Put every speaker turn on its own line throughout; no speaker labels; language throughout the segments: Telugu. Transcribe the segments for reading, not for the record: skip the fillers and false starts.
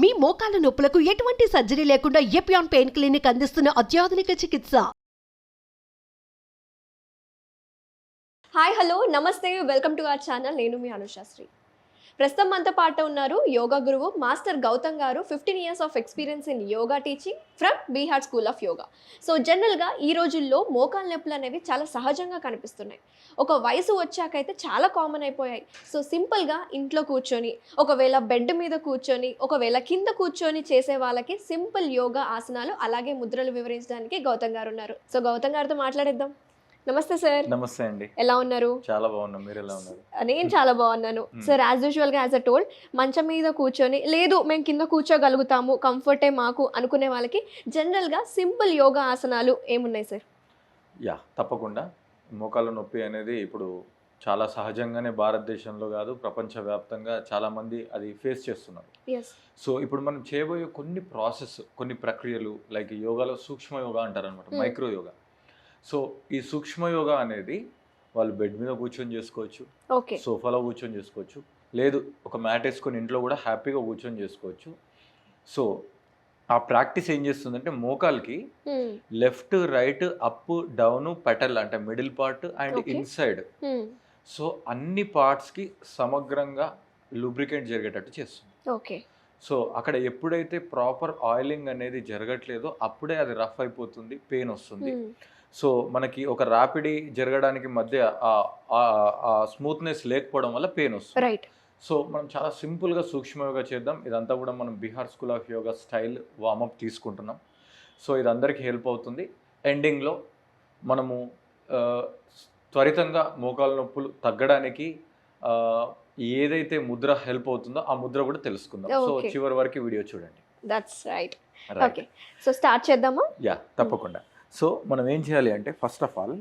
మీ మోకాల నొప్పులకు ఎటువంటి సర్జరీ లేకుండా ఎపియాన్ పెయిన్ క్లినిక్ అందిస్తున్న అత్యాధునిక చికిత్స.
హాయ్ హలో నమస్తే వెల్కమ్ టు అవర్ ఛానల్. నేను మీ అనుషాశ్రీ. ప్రస్తుతం మనతో పాటు ఉన్నారు యోగా గురువు మాస్టర్ గౌతమ్ గారు. 15 years of experience in yoga teaching from Bihar school of yoga. So జనరల్గా ఈ రోజుల్లో మోకాలు నొప్పులు అనేవి చాలా సహజంగా కనిపిస్తున్నాయి. ఒక వయసు వచ్చాకైతే చాలా కామన్ అయిపోయాయి. సో సింపుల్గా ఇంట్లో కూర్చొని, ఒకవేళ బెడ్ మీద కూర్చొని, ఒకవేళ కింద కూర్చొని చేసే వాళ్ళకి సింపుల్ యోగా ఆసనాలు అలాగే ముద్రలు వివరించడానికి గౌతమ్ గారు ఉన్నారు. సో గౌతమ్ గారితో మాట్లాడేద్దాం. నమస్తే సార్.
నమస్తే అండి.
ఎలా ఉన్నారు?
చాలా బాగున్నాం. మీరు ఎలా ఉన్నారు?
నేను చాలా బాగున్నాను సార్. యాజ్ యూజువల్ గా యాజ్ అ టోల్డ్, మంచం మీద కూర్చొని లేదు మేము కింద కూర్చోగలుగుతాము, కంఫర్టే మాకు అనుకునే వాళ్ళకి జనరల్ గా సింపుల్ యోగా ఆసనాలు ఏమున్నాయి సార్?
తప్పకుండా. మోకాళ్ళ నొప్పి అనేది ఇప్పుడు చాలా సహజంగానే భారతదేశంలో కాదు ప్రపంచవ్యాప్తంగా చాలా మంది అది ఫేస్ చేస్తున్నారు. సో ఇప్పుడు మనం చేయబోయే కొన్ని ప్రాసెస్, కొన్ని ప్రక్రియలు లైక్ యోగాలో సూక్ష్మ యోగా అంటారు అనమాట, మైక్రో యోగా. సో ఈ సూక్ష్మ యోగా అనేది వాళ్ళు బెడ్ మీద కూర్చొని చేసుకోవచ్చు, సోఫాలో కూర్చొని చేసుకోవచ్చు, లేదు ఒక మ్యాట్ వేసుకొని ఇంట్లో కూడా హ్యాపీగా కూర్చొని చేసుకోవచ్చు. సో ఆ ప్రాక్టీస్ ఏం చేస్తుందంటే మోకాల్కి లెఫ్ట్ రైట్ అప్ డౌన్ పెటల్ అంటే middle part and inside, so అన్ని పార్ట్స్కి సమగ్రంగా లూబ్రికేట్ జరిగేటట్టు చేస్తుంది. సో అక్కడ ఎప్పుడైతే ప్రాపర్ ఆయిలింగ్ అనేది జరగట్లేదో అప్పుడే అది రఫ్ అయిపోతుంది, పెయిన్ వస్తుంది. సో మనకి ఒక ర్యాపిడ్ జరగడానికి మధ్య స్మూత్నెస్ లేకపోవడం వల్ల పెయిన్ వస్తుంది. సో మనం చాలా సింపుల్గా సూక్ష్మ యోగా చేద్దాం. ఇదంతా కూడా మనం Bihar school of yoga style warmup తీసుకుంటున్నాం. సో ఇది అందరికీ హెల్ప్ అవుతుంది. ఎండింగ్లో మనము త్వరితంగా మోకాల నొప్పులు తగ్గడానికి ఏదైతే ముద్ర హెల్ప్ అవుతుందో ఆ ముద్ర కూడా తెలుసుకుందాం. సో చివరి వరకు వీడియో చూడండి.
That's right. Okay, so start చేద్దామా?
తప్పకుండా. సో మనం ఏం చేయాలి అంటే ఫస్ట్ ఆఫ్ ఆల్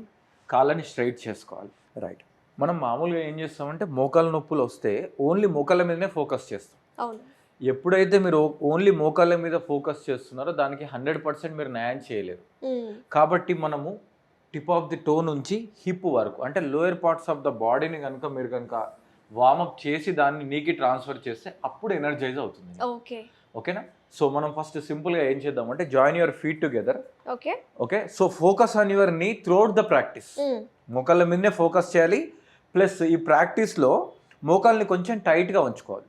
కాళ్ళని స్ట్రైట్ చేసుకోవాలి. రైట్. మనం మామూలుగా ఏం చేస్తామంటే మోకాళ్ళ నొప్పులు వస్తే ఓన్లీ మోకాళ్ళ మీదనే ఫోకస్ చేస్తాం. ఎప్పుడైతే మీరు ఓన్లీ మోకాళ్ళ మీద ఫోకస్ చేస్తున్నారో దానికి 100% మీరు న్యాయం చేయలేరు. కాబట్టి మనము టిప్ ఆఫ్ ది టో నుంచి హిప్ వరకు అంటే లోయర్ పార్ట్స్ ఆఫ్ ద బాడీని కనుక మీరు కనుక వార్మప్ చేసి దాన్ని నీకి ట్రాన్స్ఫర్ చేస్తే అప్పుడు ఎనర్జైజ్ అవుతుంది. ఓకేనా? సో మనం ఫస్ట్ సింపుల్గా ఏం చేద్దాం అంటే join your feet together. Okay. So focus on your నీ త్రూఅవుట్ ద ప్రాక్టీస్. మోకాళ్ళ మీదనే ఫోకస్ చేయాలి. ప్లస్ ఈ ప్రాక్టీస్లో మోకాల్ని కొంచెం టైట్గా ఉంచుకోవాలి.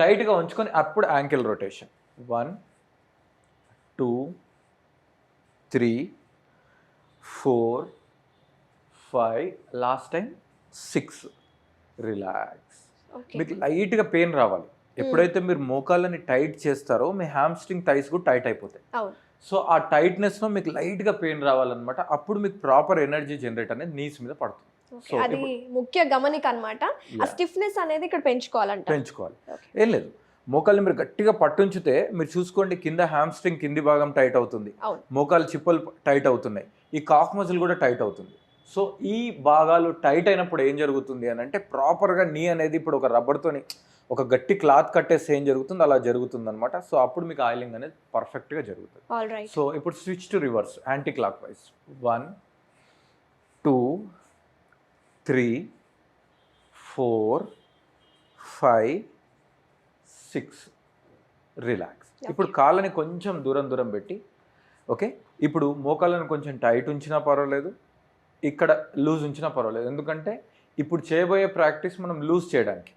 టైట్గా ఉంచుకొని అప్పుడు ankle rotation 1 2 3 4 5 last time 6. Relax. మీకు లైట్గా పెయిన్ రావాలి. ఎప్పుడైతే మీరు మోకాళ్ళని టైట్ చేస్తారో మీ హ్యామ్స్ట్రింగ్ థైస్ కూడా టైట్ అయిపోతాయి. సో ఆ టైట్నెస్లో మీకు లైట్గా పెయిన్ రావాలన్నమాట. అప్పుడు మీకు ప్రాపర్ ఎనర్జీ జనరేట్ అనేది నీస్ మీద పడుతుంది.
సో అది ముఖ్య గమనిక అన్నమాట. ఆ స్టిఫ్నెస్ అనేది ఇక్కడ పెంచుకోవాలి.
ఏం లేదు, మోకాల్ని మీరు గట్టిగా పట్టుంచితే మీరు చూసుకోండి కింద హ్యామ్స్ట్రింగ్ కింది భాగం టైట్ అవుతుంది, మోకాలు చిప్పలు టైట్ అవుతున్నాయి, ఈ కాఫ్ మజిల్ కూడా టైట్ అవుతుంది. సో ఈ భాగాలు టైట్ అయినప్పుడు ఏం జరుగుతుంది అని అంటే ప్రాపర్గా నీ అనేది ఇప్పుడు ఒక రబ్బర్తోని ఒక గట్టి క్లాత్ కట్టేస్తే ఏం జరుగుతుంది అలా జరుగుతుంది అనమాట. సో అప్పుడు మీకు ఆయిలింగ్ అనేది పర్ఫెక్ట్గా జరుగుతుంది. సో ఇప్పుడు switch to reverse anti clock wise 1 2 3 4 5 6. Relax. ఇప్పుడు కాళ్ళని కొంచెం దూరం పెట్టి ఓకే. ఇప్పుడు మోకాళ్ళని కొంచెం టైట్ ఉంచినా పర్వాలేదు, ఇక్కడ లూజ్ ఉంచినా పర్వాలేదు. ఎందుకంటే ఇప్పుడు చేయబోయే ప్రాక్టీస్ మనం లూజ్ చేయడానికి.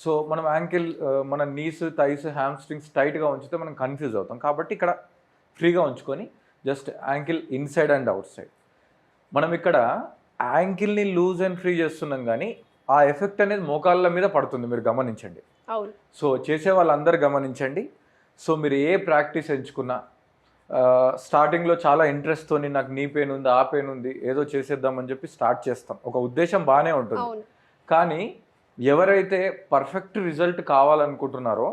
సో మనం యాంకిల్ మన నీస్ థైస్ హ్యామ్స్ట్రింగ్స్ టైట్గా ఉంచితే మనం కన్ఫ్యూజ్ అవుతాం. కాబట్టి ఇక్కడ ఫ్రీగా ఉంచుకొని just ankle inside and out side. మనం ఇక్కడ యాంకిల్ని లూజ్ అండ్ ఫ్రీ చేస్తున్నాం కానీ ఆ ఎఫెక్ట్ అనేది మోకాళ్ళ మీద పడుతుంది, మీరు గమనించండి. సో చేసే వాళ్ళందరూ గమనించండి. సో మీరు ఏ ప్రాక్టీస్ ఎంచుకున్నా స్టార్టింగ్లో చాలా ఇంట్రెస్ట్తో నాకు నీ పెయిన్ ఉంది ఆ పెయిన్ ఉంది ఏదో చేసేద్దామని చెప్పి స్టార్ట్ చేస్తాం. ఒక ఉద్దేశం బాగానే ఉంటుంది. కానీ ఎవరైతే పర్ఫెక్ట్ రిజల్ట్ కావాలనుకుంటున్నారో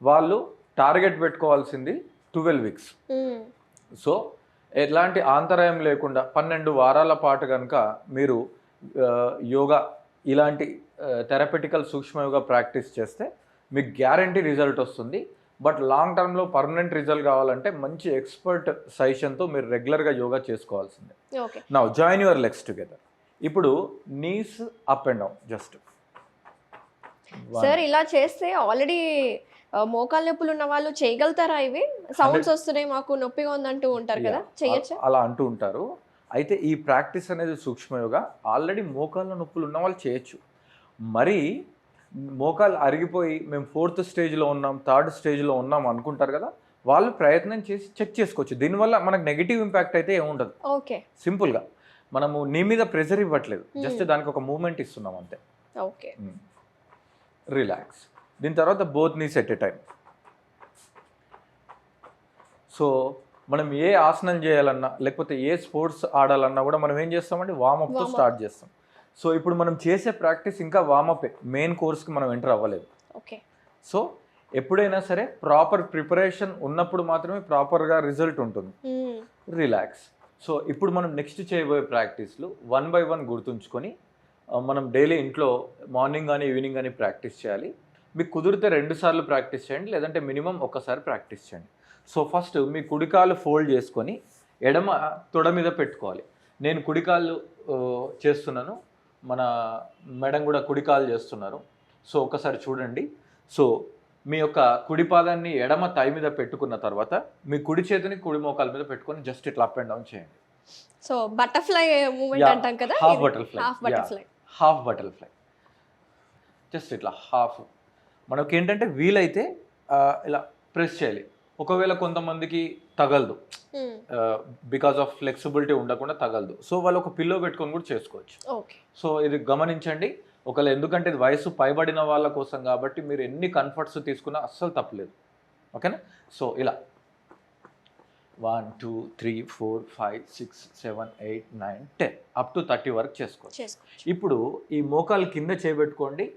వాళ్ళు టార్గెట్ పెట్టుకోవాల్సింది 12 weeks. సో ఎలాంటి ఆంతరాయం లేకుండా 12 వారాల పాటు కనుక మీరు యోగా ఇలాంటి థెరపెటికల్ సూక్ష్మ యోగా ప్రాక్టీస్ చేస్తే మీకు గ్యారంటీ రిజల్ట్ వస్తుంది. బట్ లాంగ్ టర్మ్లో పర్మనెంట్ రిజల్ట్ కావాలంటే మంచి ఎక్స్పర్ట్ సజెషన్తో మీరు రెగ్యులర్గా యోగా చేసుకోవాల్సిందే. Now join your legs together. ఇప్పుడు knees up and down just
sir ఇలా చేస్తే ఆల్రెడీ మోకాలు నొప్పులు ఉన్న వాళ్ళు చేయగలుగుతారా ఇవి? సౌండ్స్ వస్తున్నాయి మాకు నొప్పిగా ఉందంటూ ఉంటారు కదా, చేయొచ్చా?
అలా అంటూ ఉంటారు. అయితే ఈ ప్రాక్టీస్ అనేది సూక్ష్మయోగా ఆల్రెడీ మోకాళ్ళ నొప్పులు ఉన్న వాళ్ళు చేయొచ్చు. మరి మోకాలు అరిగిపోయి మేము 4th స్టేజ్లో ఉన్నాం, 3rd స్టేజ్లో ఉన్నాం అనుకుంటారు కదా, వాళ్ళు ప్రయత్నం చేసి చెక్ చేసుకోవచ్చు. దీనివల్ల మనకు నెగిటివ్ ఇంపాక్ట్ అయితే ఏముండదు.
ఓకే,
సింపుల్గా మనము నీ మీద ప్రెషర్ ఇవ్వట్లేదు, జస్ట్ దానికి ఒక మూమెంట్ ఇస్తున్నాం అంతే.
Okay,
relax. దీని తర్వాత both knees at a time. So మనం ఏ ఆసనం చేయాలన్నా లేకపోతే ఏ స్పోర్ట్స్ ఆడాలన్నా కూడా మనం ఏం చేస్తామంటే వార్మప్తో స్టార్ట్ చేస్తాం. సో ఇప్పుడు మనం చేసే ప్రాక్టీస్ ఇంకా వార్మప్, మెయిన్ కోర్స్కి మనం ఎంటర్ అవ్వలేదు.
ఓకే.
సో ఎప్పుడైనా సరే ప్రాపర్ ప్రిపరేషన్ ఉన్నప్పుడు మాత్రమే ప్రాపర్గా రిజల్ట్ ఉంటుంది. రిలాక్స్. సో ఇప్పుడు మనం నెక్స్ట్ చేయబోయే ప్రాక్టీస్లు 1 by 1 గుర్తుంచుకొని మనం డైలీ ఇంట్లో మార్నింగ్ కానీ ఈవినింగ్ కానీ ప్రాక్టీస్ చేయాలి. మీకు కుదిరితే 2 సార్లు ప్రాక్టీస్ చేయండి, లేదంటే మినిమం ఒక్కసారి ప్రాక్టీస్ చేయండి. సో ఫస్ట్ మీ కుడికాలు ఫోల్డ్ చేసుకొని ఎడమ తొడ మీద పెట్టుకోవాలి. నేను కుడికాలు చేస్తున్నాను, మన మేడం కూడా కుడికాలు చేస్తున్నారు. సో ఒకసారి చూడండి. సో మీ యొక్క కుడి పాదాన్ని ఎడమ థై మీద పెట్టుకున్న తర్వాత మీ కుడి చేతిని కుడి మోకాల మీద పెట్టుకొని జస్ట్ ఇట్లా అప్ అండ్ డౌన్ చేయండి.
సో బటర్ఫ్లై మూమెంట్ అంటాం కదా,
half butterfly. Half butterfly, just ఇట్లా హాఫ్. మనకి ఏంటంటే వీలైతే ఇలా ప్రెస్ చేయాలి. ఒకవేళ కొంతమందికి తగలదు, బికాస్ ఆఫ్ ఫ్లెక్సిబిలిటీ ఉండకుండా తగలదు, సో వాళ్ళు ఒక పిల్లో పెట్టుకొని కూడా చేసుకోవచ్చు. సో ఇది గమనించండి. ఒకవేళ ఎందుకంటే ఇది వయసు పైబడిన వాళ్ళ కోసం కాబట్టి మీరు ఎన్ని కంఫర్ట్స్ తీసుకున్నా అస్సలు తప్పలేదు. ఓకేనా? సో ఇలా 1 2 3 4 5 6 7 8 9 10 అప్ టు 30 వరకు చేసుకోవచ్చు. ఇప్పుడు ఈ మోకాలు కింద చేయబెట్టుకోండి,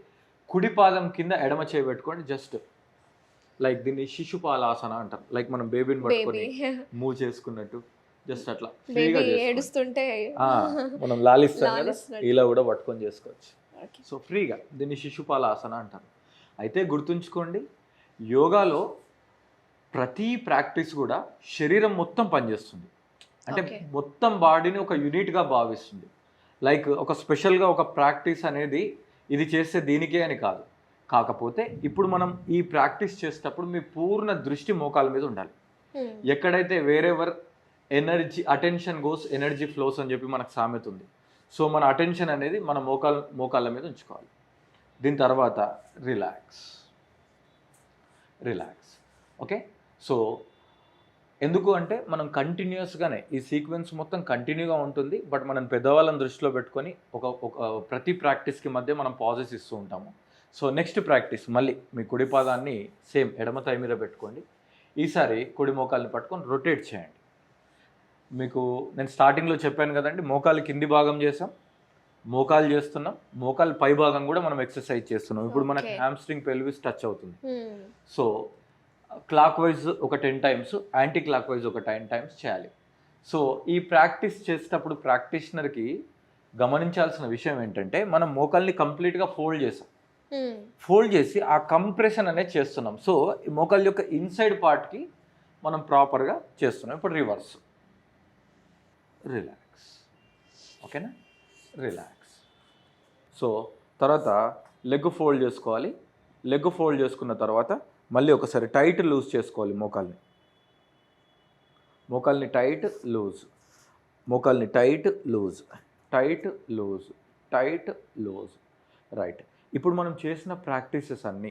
కుడి పాదం కింద ఎడమ చేయబెట్టుకోండి. జస్ట్ లైక్ దీన్ని శిశుపాలాసన అంటారు. లైక్ మనం బేబీని పట్టుకొని మూవ్ చేసుకున్నట్టు జస్ట్ అట్లా ఫ్రీగా
ఏడుస్తుంటే
మనం లాలిస్తాం కదా, ఇలా కూడా పట్టుకొని చేసుకోవచ్చు. సో ఫ్రీగా దీన్ని శిశుపాలాసన అంటారు. అయితే గుర్తుంచుకోండి, యోగాలో ప్రతి ప్రాక్టీస్ కూడా శరీరం మొత్తం పనిచేస్తుంది. అంటే మొత్తం బాడీని ఒక యూనిట్గా భావిస్తుంది. లైక్ ఒక స్పెషల్గా ఒక ప్రాక్టీస్ అనేది ఇది చేస్తే దీనికే అని కాదు. కాకపోతే ఇప్పుడు మనం ఈ ప్రాక్టీస్ చేసేటప్పుడు మీ పూర్ణ దృష్టి మోకాల మీద ఉండాలి. ఎక్కడైతే wherever energy attention goes energy flows అని చెప్పి మనకు సామెత ఉంది. సో మన అటెన్షన్ అనేది మన మోకాళ్ళ మీద ఉంచుకోవాలి. దీని తర్వాత రిలాక్స్. ఓకే. సో ఎందుకు అంటే మనం కంటిన్యూస్గానే ఈ సీక్వెన్స్ మొత్తం కంటిన్యూగా ఉంటుంది. బట్ మనం పెద్దవాళ్ళని దృష్టిలో పెట్టుకొని ఒక ప్రతి ప్రాక్టీస్కి మధ్య మనం పాజెస్ ఇస్తూ ఉంటాము. సో నెక్స్ట్ ప్రాక్టీస్ మళ్ళీ మీ కుడి పాదాన్ని సేమ్ ఎడమ థై మీద పెట్టుకోండి. ఈసారి కుడి మోకాల్ని పట్టుకొని రొటేట్ చేయండి. మీకు నేను స్టార్టింగ్లో చెప్పాను కదండి, మోకాలు కింది భాగం చేసాం, మోకాలు చేస్తున్నాం, మోకాలు పై భాగం కూడా మనం ఎక్సర్సైజ్ చేస్తున్నాం. ఇప్పుడు మనకి హ్యామ్స్ట్రింగ్ పెల్విస్ టచ్ అవుతుంది. సో క్లాక్ వైజ్ ఒక 10 times, యాంటీ క్లాక్ వైజ్ ఒక 10 times చేయాలి. సో ఈ ప్రాక్టీస్ చేసేటప్పుడు ప్రాక్టీషనర్కి గమనించాల్సిన విషయం ఏంటంటే మనం మోకాల్ని కంప్లీట్గా ఫోల్డ్ చేసి ఆ కంప్రెషన్ అనేది చేస్తున్నాం. సో ఈ మోకాల్ యొక్క ఇన్సైడ్ పార్ట్కి మనం ప్రాపర్గా చేస్తున్నాం. ఇప్పుడు రివర్స్. రిలాక్స్. ఓకేనా? రిలాక్స్. సో తర్వాత లెగ్ ఫోల్డ్ చేసుకోవాలి. లెగ్ ఫోల్డ్ చేసుకున్న తర్వాత మళ్ళీ ఒకసారి టైట్ లూజ్ చేసుకోవాలి. మోకాల్ని టైట్ లూజ్. రైట్. ఇప్పుడు మనం చేసిన ప్రాక్టీసెస్ అన్నీ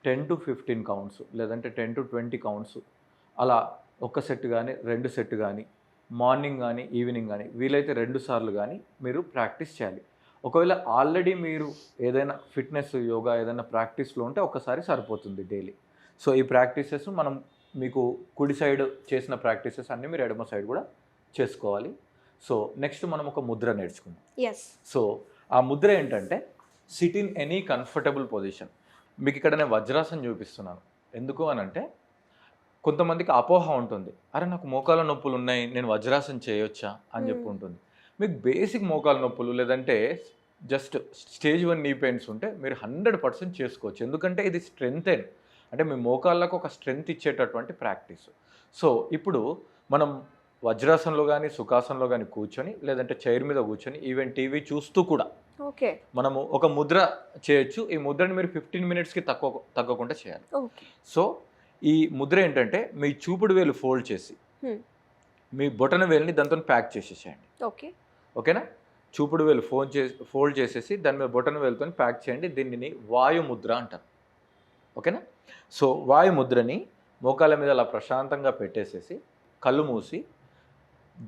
10 to 15 counts లేదంటే 10 to 20 counts అలా ఒక సెట్ కానీ 2 సెట్ కానీ మార్నింగ్ కానీ ఈవినింగ్ కానీ వీలైతే 2 సార్లు కానీ మీరు ప్రాక్టీస్ చేయాలి. ఒకవేళ ఆల్రెడీ మీరు ఏదైనా ఫిట్నెస్ యోగా ఏదైనా ప్రాక్టీస్లో ఉంటే ఒకసారి సరిపోతుంది డైలీ. సో ఈ ప్రాక్టీసెస్ మనం మీకు కుడి సైడ్ చేసిన ప్రాక్టీసెస్ అన్నీ మీరు ఎడమ సైడ్ కూడా చేసుకోవాలి. సో నెక్స్ట్ మనం ఒక ముద్ర నేర్చుకుందాం. సో ఆ ముద్ర ఏంటంటే SIT in any comfortable position. మీకు ఇక్కడ నేను వజ్రాసనం చూపిస్తున్నాను. ఎందుకు అని అంటే కొంతమందికి అపోహ ఉంటుంది, అరే నాకు మోకాల నొప్పులు ఉన్నాయి, నేను వజ్రాసనం చేయొచ్చా అని చెప్పి ఉంటుంది. మీకు బేసిక్ మోకాల నొప్పులు లేదంటే జస్ట్ స్టేజ్ 1 నీ పెయిన్స్ ఉంటే మీరు 100% చేసుకోవచ్చు. ఎందుకంటే ఇది స్ట్రెంగ్తెన్, అంటే మీ మోకాళ్ళకు ఒక స్ట్రెంగ్త్ ఇచ్చేటటువంటి ప్రాక్టీస్. సో ఇప్పుడు మనం వజ్రాసనంలో కానీ సుఖాసనంలో కానీ కూర్చొని లేదంటే చైర్ మీద కూర్చొని ఈవెన్ టీవీ చూస్తూ కూడా
ఓకే
మనము ఒక ముద్ర చేయొచ్చు. ఈ ముద్రని మీరు 15 మినిట్స్కి తగ్గకుండా చేయాలి.
ఓకే
సో ఈ ముద్ర ఏంటంటే మీ చూపుడు వేలు ఫోల్డ్ చేసి మీ బొటన వేలుని దాంతో ప్యాక్ చేసేసేయండి.
ఓకే
ఓకేనా? చూపుడు వేలు ఫోల్డ్ చేసేసి దాని మీద బొటన వేలుతో ప్యాక్ చేయండి. దీనిని వాయు ముద్ర అంటారు. ఓకేనా? సో వాయు ముద్రని మోకాళ్ళ మీద అలా ప్రశాంతంగా పెట్టేసేసి కళ్ళు మూసి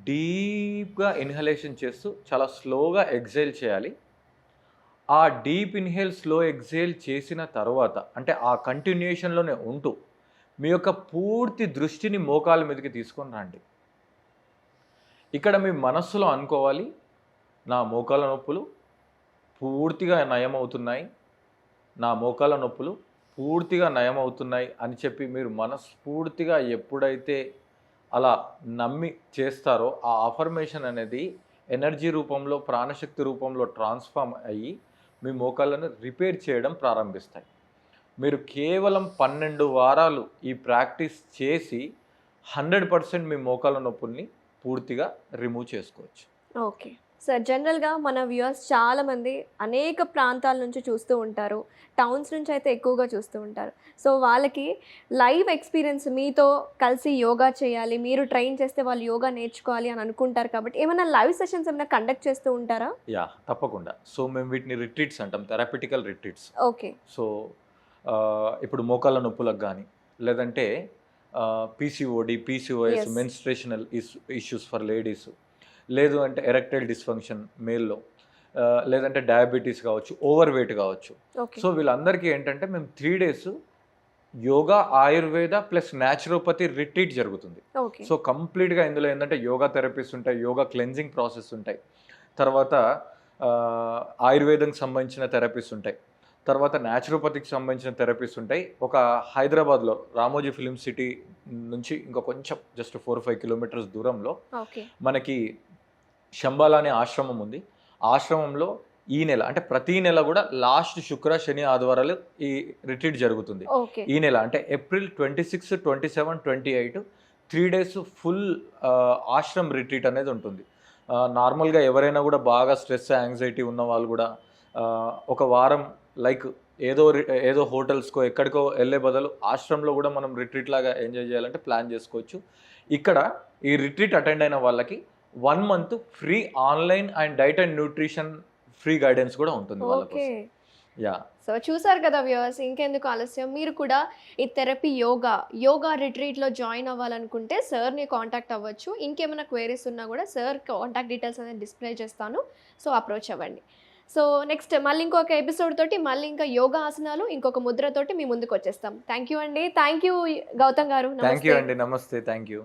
డీప్గా ఇన్హలేషన్ చేస్తూ చాలా స్లోగా ఎగ్జైల్ చేయాలి. ఆ డీప్ ఇన్హేల్ స్లో ఎగ్జైల్ చేసిన తర్వాత అంటే ఆ కంటిన్యూషన్లోనే ఉంటూ మీ యొక్క పూర్తి దృష్టిని మోకాళ్ళ మీదకి తీసుకొని రండి. ఇక్కడ మీ మనస్సులో అనుకోవాలి, నా మోకాళ్ళ నొప్పులు పూర్తిగా నయమవుతున్నాయి, నా మోకాళ్ళ నొప్పులు పూర్తిగా నయమవుతున్నాయి అని చెప్పి మీరు మనస్ఫూర్తిగా ఎప్పుడైతే అలా నమ్మి చేస్తారో ఆ అఫర్మేషన్ అనేది ఎనర్జీ రూపంలో ప్రాణశక్తి రూపంలో ట్రాన్స్ఫార్మ్ అయ్యి మీ మోకాళ్ళను రిపేర్ చేయడం ప్రారంభిస్తాయి. మీరు కేవలం 12 వారాలు ఈ ప్రాక్టీస్ చేసి 100% మీ మోకాళ్ళ నొప్పుల్ని పూర్తిగా రిమూవ్ చేసుకోవచ్చు.
ఓకే సార్, జనరల్గా మన వ్యూవర్స్ చాలామంది అనేక ప్రాంతాల నుంచి చూస్తూ ఉంటారు, టౌన్స్ నుంచి అయితే ఎక్కువగా చూస్తూ ఉంటారు. సో వాళ్ళకి లైవ్ ఎక్స్పీరియన్స్ మీతో కలిసి యోగా చేయాలి, మీరు ట్రైన్ చేస్తే వాళ్ళు యోగా నేర్చుకోవాలి అని అనుకుంటారు. కాబట్టి ఏమైనా లైవ్ సెషన్స్ ఏమైనా కండక్ట్ చేస్తూ ఉంటారా?
యా, తప్పకుండా. సో మేము వీటిని రిట్రీట్స్ అంటాం, థెరపిటికల్ రిట్రీట్స్.
ఓకే.
సో ఇప్పుడు మోకాళ్ళ నొప్పులకు కానీ లేదంటే PCOD, PCOS, menstrual issues for ladies, లేదు అంటే ఎరెక్టైల్ డిస్ఫంక్షన్ మేల్లో, లేదంటే డయాబెటీస్ కావచ్చు, ఓవర్ వెయిట్ కావచ్చు. సో వీళ్ళందరికీ ఏంటంటే మేము 3 days yoga, Ayurveda plus naturopathy retreat జరుగుతుంది. సో కంప్లీట్గా ఇందులో ఏంటంటే యోగా థెరపీస్ ఉంటాయి, యోగా క్లెన్జింగ్ ప్రాసెస్ ఉంటాయి, తర్వాత ఆయుర్వేదంకి సంబంధించిన థెరపీస్ ఉంటాయి, తర్వాత న్యాచురోపతికి సంబంధించిన థెరపీస్ ఉంటాయి. ఒక హైదరాబాద్లో రామోజీ ఫిలిం సిటీ నుంచి ఇంకా కొంచెం జస్ట్ 4-5 kilometers దూరంలో మనకి శంబాలా అనే ఆశ్రమం ఉంది. ఆశ్రమంలో ఈ నెల అంటే ప్రతి నెల కూడా లాస్ట్ శుక్ర, శని, ఆదివారాలు ఈ రిట్రీట్ జరుగుతుంది. ఈ నెల అంటే April 26, 27, 28 3 days full Ashram retreat అనేది ఉంటుంది. నార్మల్గా ఎవరైనా కూడా బాగా స్ట్రెస్, యాంగ్జైటీ ఉన్న వాళ్ళు కూడా ఒక వారం లైక్ ఏదో హోటల్స్కో ఎక్కడికో వెళ్ళే బదులు ఆశ్రమంలో కూడా మనం రిట్రీట్ లాగా ఎంజాయ్ చేయాలంటే ప్లాన్ చేసుకోవచ్చు. ఇక్కడ ఈ రిట్రీట్ అటెండ్ అయిన వాళ్ళకి 1 month free online and diet and nutrition free guidance కూడా ఉంటుంది వాళ్ళ కోసం. యా,
సో చూసారు కదా వ్యూవర్స్, ఇంకెందుకు ఆలస్యం, మీరు కూడా ఈ థెరపీ యోగా రిట్రీట్లో జాయిన్ అవ్వాలనుకుంటే సార్ని కాంటాక్ట్ అవ్వచ్చు. ఇంకేమైనా క్వైరీస్ ఉన్నా కూడా సార్ కాంటాక్ట్ డీటెయిల్స్ అనేది డిస్ప్లే చేస్తాను, సో అప్రోచ్ అవ్వండి. సో నెక్స్ట్ మళ్ళీ ఇంకొక ఎపిసోడ్ తోటి మళ్ళీ ఇంకా యోగా ఆసనాలు ఇంకొక ముద్రతోటి మీ ముందుకు వచ్చేస్తాం. థ్యాంక్ యూ అండి. థ్యాంక్ యూ గౌతమ్ గారు.
థ్యాంక్ యూ అండి. నమస్తే. Thank you.